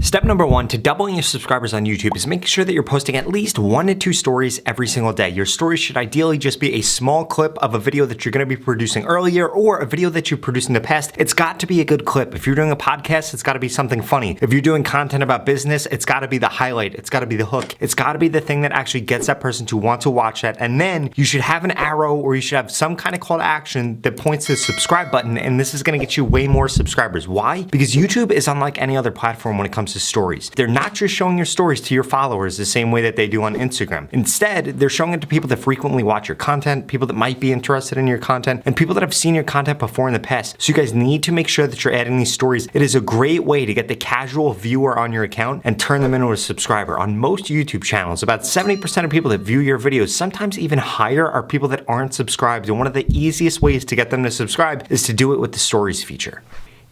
Step number one to doubling your subscribers on YouTube is making sure that you're posting at least 1 to 2 stories every single day. Your stories should ideally just be a small clip of a video that you're going to be producing earlier or a video that you produced in the past. It's got to be a good clip. If you're doing a podcast, it's got to be something funny. If you're doing content about business, it's got to be the highlight. It's got to be the hook. It's got to be the thing that actually gets that person to want to watch that. And then you should have an arrow or you should have some kind of call to action that points to the subscribe button. And this is going to get you way more subscribers. Why? Because YouTube is unlike any other platform when it comes to stories. They're not just showing your stories to your followers the same way that they do on Instagram. Instead, they're showing it to people that frequently watch your content, people that might be interested in your content, and people that have seen your content before in the past. So you guys need to make sure that you're adding these stories. It is a great way to get the casual viewer on your account and turn them into a subscriber. On most YouTube channels, about 70% of people that view your videos, sometimes even higher, are people that aren't subscribed. And one of the easiest ways to get them to subscribe is to do it with the stories feature.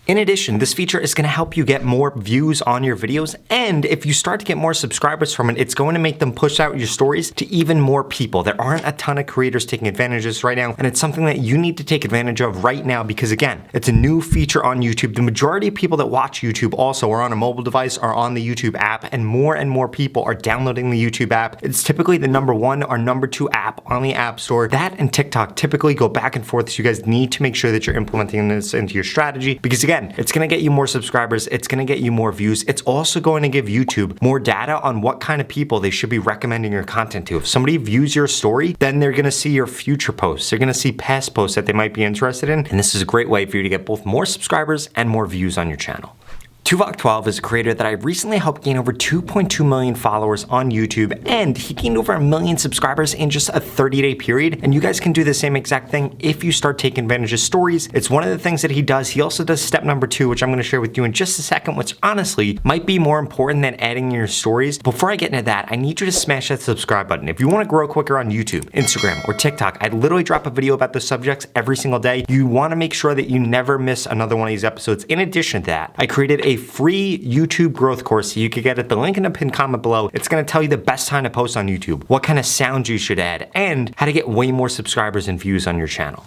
In addition, this feature is going to help you get more views on your videos, and if you start to get more subscribers from it, it's going to make them push out your stories to even more people. There aren't a ton of creators taking advantage of this right now, and it's something that you need to take advantage of right now because, again, it's a new feature on YouTube. The majority of people that watch YouTube also are on a mobile device, are on the YouTube app, and more people are downloading the YouTube app. It's typically the #1 or #2 app on the App Store. That and TikTok typically go back and forth, so you guys need to make sure that you're implementing this into your strategy because, again, it's going to get you more subscribers, it's going to get you more views, it's also going to give YouTube more data on what kind of people they should be recommending your content to. If somebody views your story, then they're going to see your future posts, they're going to see past posts that they might be interested in, and this is a great way for you to get both more subscribers and more views on your channel. Tuvok12 is a creator that I recently helped gain over 2.2 million followers on YouTube, and he gained over 1 million subscribers in just a 30-day period, and you guys can do the same exact thing if you start taking advantage of stories. It's one of the things that he does. He also does step number 2, which I'm going to share with you in just a second, which honestly might be more important than adding your stories. Before I get into that, I need you to smash that subscribe button. If you want to grow quicker on YouTube, Instagram, or TikTok, I literally drop a video about those subjects every single day. You want to make sure that you never miss another one of these episodes. In addition to that, I created a free YouTube growth course you could get at the link in the pinned comment below. It's going to tell you the best time to post on YouTube, what kind of sound you should add, and how to get way more subscribers and views on your channel.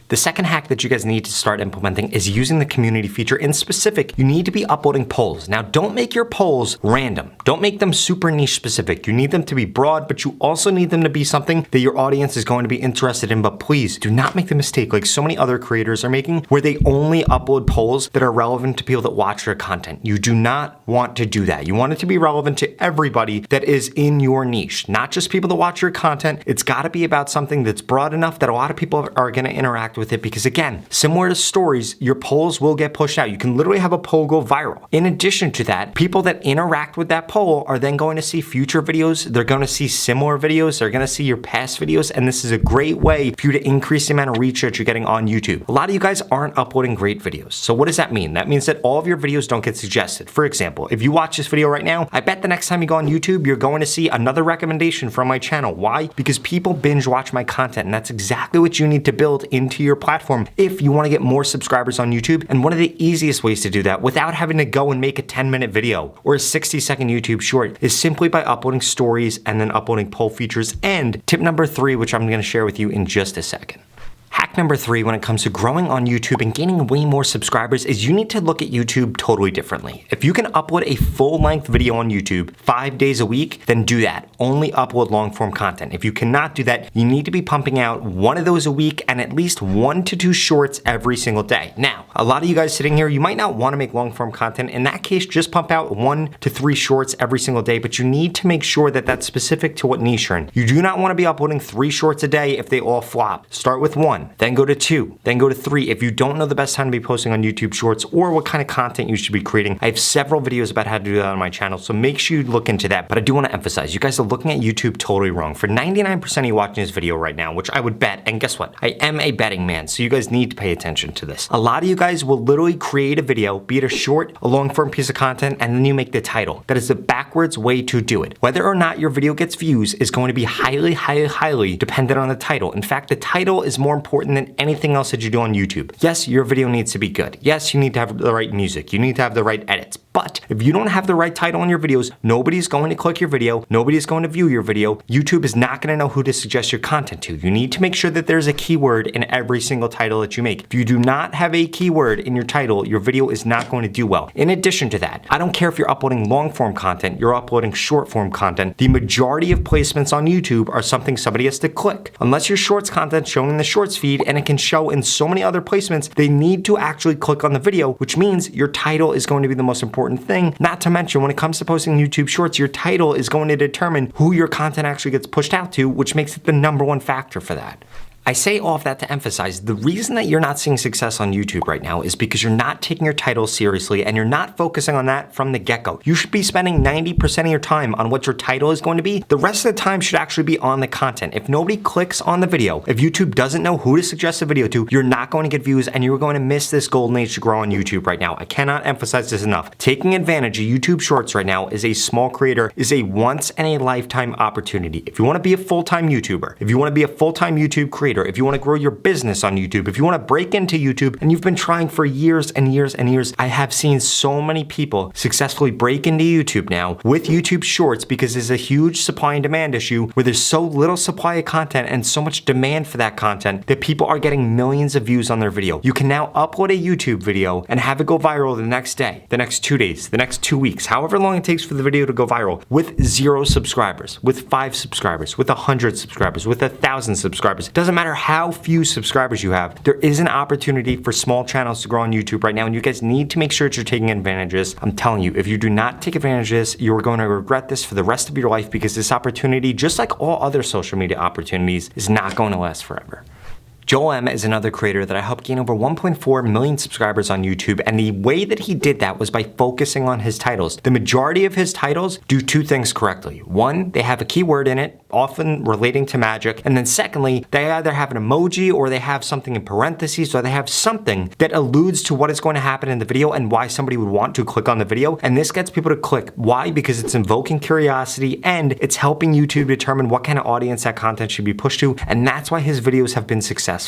The second hack that you guys need to start implementing is using the community feature. In specific, you need to be uploading polls. Now, don't make your polls random. Don't make them super niche specific. You need them to be broad, but you also need them to be something that your audience is going to be interested in. But please do not make the mistake like so many other creators are making where they only upload polls that are relevant to people that watch their content. You do not want to do that. You want it to be relevant to everybody that is in your niche, not just people that watch your content. It's got to be about something that's broad enough that a lot of people are going to interact with it because, again, similar to stories, your polls will get pushed out. You can literally have a poll go viral. In addition to that, people that interact with that poll are then going to see future videos. They're going to see similar videos. They're going to see your past videos. And this is a great way for you to increase the amount of reach that you're getting on YouTube. A lot of you guys aren't uploading great videos. So what does that mean? That means that all of your videos don't get suggested. For example, if you watch this video right now, I bet the next time you go on YouTube, you're going to see another recommendation from my channel. Why? Because people binge watch my content, and that's exactly what you need to build into your platform if you want to get more subscribers on YouTube. And one of the easiest ways to do that without having to go and make a 10-minute video or a 60-second YouTube short is simply by uploading stories and then uploading poll features. And tip number 3, which I'm going to share with you in just a second. Hack number 3 when it comes to growing on YouTube and gaining way more subscribers is you need to look at YouTube totally differently. If you can upload a full-length video on YouTube 5 days a week, then do that. Only upload long-form content. If you cannot do that, you need to be pumping out 1 of those a week and at least 1 to 2 shorts every single day. Now, a lot of you guys sitting here, you might not want to make long-form content. In that case, just pump out 1 to 3 shorts every single day, but you need to make sure that that's specific to what niche you're in. You do not want to be uploading 3 shorts a day if they all flop. Start with 1. Then go to 2, then go to 3. If you don't know the best time to be posting on YouTube Shorts or what kind of content you should be creating, I have several videos about how to do that on my channel, so make sure you look into that. But I do want to emphasize, you guys are looking at YouTube totally wrong. For 99% of you watching this video right now, which I would bet, and guess what? I am a betting man, so you guys need to pay attention to this. A lot of you guys will literally create a video, be it a short, a long-form piece of content, and then you make the title. That is the backwards way to do it. Whether or not your video gets views is going to be highly dependent on the title. In fact, the title is more important than anything else that you do on YouTube. Yes, your video needs to be good. Yes, you need to have the right music. You need to have the right edits. But if you don't have the right title on your videos, nobody's going to click your video, nobody's going to view your video. YouTube is not going to know who to suggest your content to. You need to make sure that there's a keyword in every single title that you make. If you do not have a keyword in your title, your video is not going to do well. In addition to that, I don't care if you're uploading long form content, you're uploading short form content, the majority of placements on YouTube are something somebody has to click. Unless your shorts content shown in the shorts feed and it can show in so many other placements, they need to actually click on the video, which means your title is going to be the most important thing. Not to mention, when it comes to posting YouTube shorts, your title is going to determine who your content actually gets pushed out to, which makes it the #1 factor for that. I say all of that to emphasize the reason that you're not seeing success on YouTube right now is because you're not taking your title seriously and you're not focusing on that from the get-go. You should be spending 90% of your time on what your title is going to be. The rest of the time should actually be on the content. If nobody clicks on the video, if YouTube doesn't know who to suggest a video to, you're not going to get views and you're going to miss this golden age to grow on YouTube right now. I cannot emphasize this enough. Taking advantage of YouTube Shorts right now as a small creator is a once in a lifetime opportunity. If you want to be a full-time YouTuber, if you want to be a full-time YouTube creator, if you want to grow your business on YouTube, if you want to break into YouTube and you've been trying for years and years and years, I have seen so many people successfully break into YouTube now with YouTube Shorts because there's a huge supply and demand issue where there's so little supply of content and so much demand for that content that people are getting millions of views on their video. You can now upload a YouTube video and have it go viral the next day, the next 2 days, the next 2 weeks, however long it takes for the video to go viral with 0 subscribers, with 5 subscribers, with 100 subscribers, with 1,000 subscribers. It doesn't matter how few subscribers you have. There is an opportunity for small channels to grow on YouTube right now, and you guys need to make sure that you're taking advantage of this. I'm telling you, if you do not take advantage of this, you're going to regret this for the rest of your life because this opportunity, just like all other social media opportunities, is not going to last forever. Joel M is another creator that I helped gain over 1.4 million subscribers on YouTube, and the way that he did that was by focusing on his titles. The majority of his titles do 2 things correctly. One, they have a keyword in it, often relating to magic, and then secondly, they either have an emoji or they have something in parentheses or they have something that alludes to what is going to happen in the video and why somebody would want to click on the video, and this gets people to click. Why? Because it's invoking curiosity and it's helping YouTube determine what kind of audience that content should be pushed to, and that's why his videos have been successful.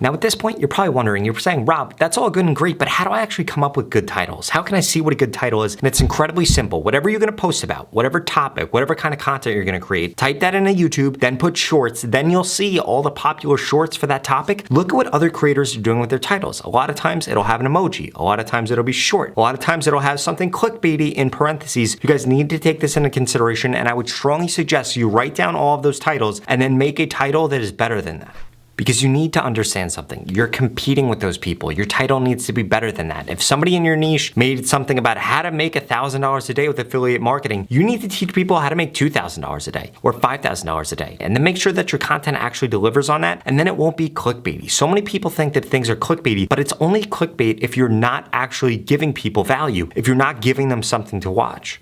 Now at this point, you're probably wondering, you're saying, Rob, that's all good and great, but how do I actually come up with good titles? How can I see what a good title is? And it's incredibly simple. Whatever you're gonna post about, whatever topic, whatever kind of content you're gonna create, type that into YouTube, then put shorts, then you'll see all the popular shorts for that topic. Look at what other creators are doing with their titles. A lot of times it'll have an emoji. A lot of times it'll be short. A lot of times it'll have something clickbaity in parentheses. You guys need to take this into consideration, and I would strongly suggest you write down all of those titles and then make a title that is better than that. Because you need to understand something. You're competing with those people. Your title needs to be better than that. If somebody in your niche made something about how to make $1,000 a day with affiliate marketing, you need to teach people how to make $2,000 a day or $5,000 a day. And then make sure that your content actually delivers on that, and then it won't be clickbaity. So many people think that things are clickbaity, but it's only clickbait if you're not actually giving people value, if you're not giving them something to watch.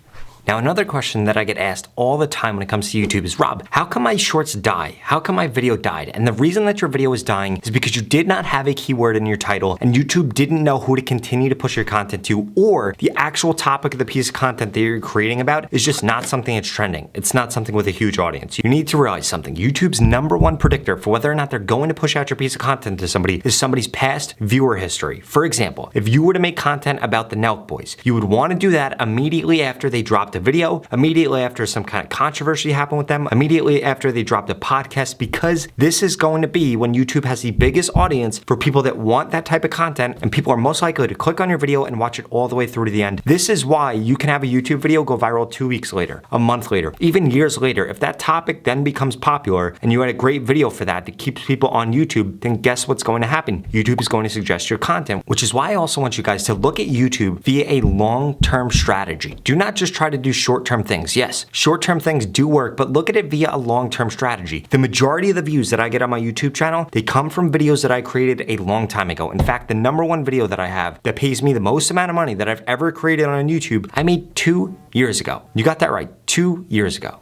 Now, another question that I get asked all the time when it comes to YouTube is, Rob, how come my shorts die? How come my video died? And the reason that your video is dying is because you did not have a keyword in your title and YouTube didn't know who to continue to push your content to, or the actual topic of the piece of content that you're creating about is just not something that's trending. It's not something with a huge audience. You need to realize something. YouTube's #1 predictor for whether or not they're going to push out your piece of content to somebody is somebody's past viewer history. For example, if you were to make content about the Nelk Boys, you would want to do that immediately after they dropped a video, immediately after some kind of controversy happened with them, immediately after they dropped a podcast, because this is going to be when YouTube has the biggest audience for people that want that type of content, and people are most likely to click on your video and watch it all the way through to the end. This is why you can have a YouTube video go viral 2 weeks later, a month later, even years later. If that topic then becomes popular and you had a great video for that keeps people on YouTube, then guess what's going to happen? YouTube is going to suggest your content, which is why I also want you guys to look at YouTube via a long-term strategy. Do not just try to do short-term things. Yes, short-term things do work, but look at it via a long-term strategy. The majority of the views that I get on my YouTube channel, they come from videos that I created a long time ago. In fact, the #1 video that I have that pays me the most amount of money that I've ever created on YouTube, I made 2 years ago. You got that right, 2 years ago.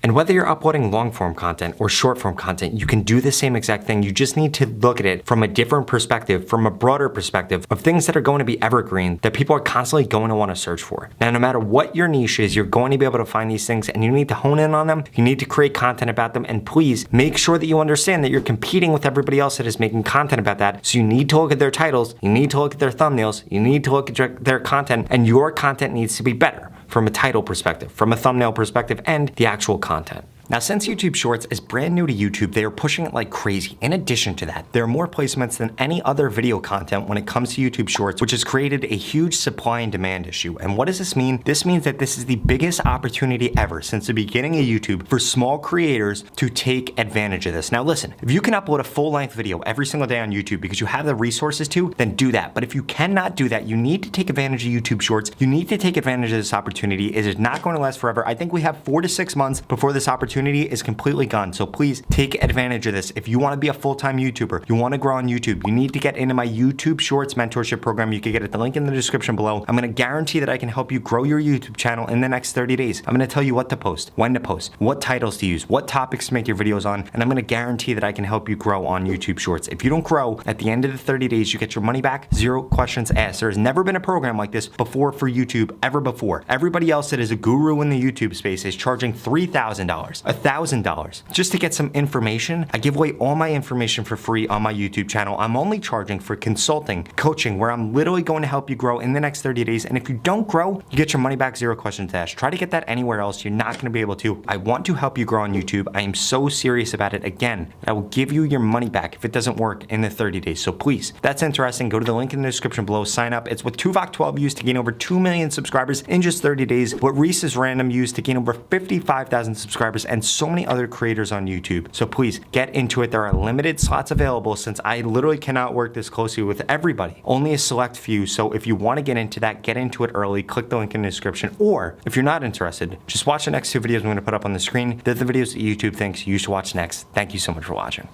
And whether you're uploading long form content or short form content, you can do the same exact thing. You just need to look at it from a different perspective, from a broader perspective of things that are going to be evergreen that people are constantly going to want to search for. Now, no matter what your niche is, you're going to be able to find these things and you need to hone in on them. You need to create content about them, and please make sure that you understand that you're competing with everybody else that is making content about that. So you need to look at their titles, you need to look at their thumbnails, you need to look at their content, and your content needs to be better from a title perspective, from a thumbnail perspective, and the actual content. Now, since YouTube Shorts is brand new to YouTube, they are pushing it like crazy. In addition to that, there are more placements than any other video content when it comes to YouTube Shorts, which has created a huge supply and demand issue. And what does this mean? This means that this is the biggest opportunity ever since the beginning of YouTube for small creators to take advantage of this. Now listen, if you can upload a full-length video every single day on YouTube because you have the resources to, then do that. But if you cannot do that, you need to take advantage of YouTube Shorts. You need to take advantage of this opportunity. It is not going to last forever. I think we have 4 to 6 months before this opportunity is completely gone. So please take advantage of this. If you want to be a full-time YouTuber, you want to grow on YouTube, you need to get into my YouTube Shorts mentorship program. You can get it, the link in the description below. I'm going to guarantee that I can help you grow your YouTube channel in the next 30 days. I'm going to tell you what to post, when to post, what titles to use, what topics to make your videos on, and I'm going to guarantee that I can help you grow on YouTube Shorts. If you don't grow, at the end of the 30 days, you get your money back, 0 questions asked. There's never been a program like this before for YouTube, ever before. Everybody else that is a guru in the YouTube space is charging $3,000, $1,000 just to get some information. I give away all my information for free on my YouTube channel. I'm only charging for consulting, coaching, where I'm literally going to help you grow in the next 30 days. And if you don't grow, you get your money back, 0 questions asked. Try to get that anywhere else. You're not going to be able to. I want to help you grow on YouTube. I am so serious about it. Again, I will give you your money back if it doesn't work in the 30 days. So please, if that's interesting, go to the link in the description below, sign up. It's what Tuvok12 used to gain over 2 million subscribers in just 30 days. What Reese's Random used to gain over 55,000 subscribers, and so many other creators on YouTube. So please get into it. There are limited slots available since I literally cannot work this closely with everybody. Only a select few. So if you want to get into that, get into it early. Click the link in the description. Or if you're not interested, just watch the next 2 videos I'm going to put up on the screen. They're the videos that YouTube thinks you should watch next. Thank you so much for watching.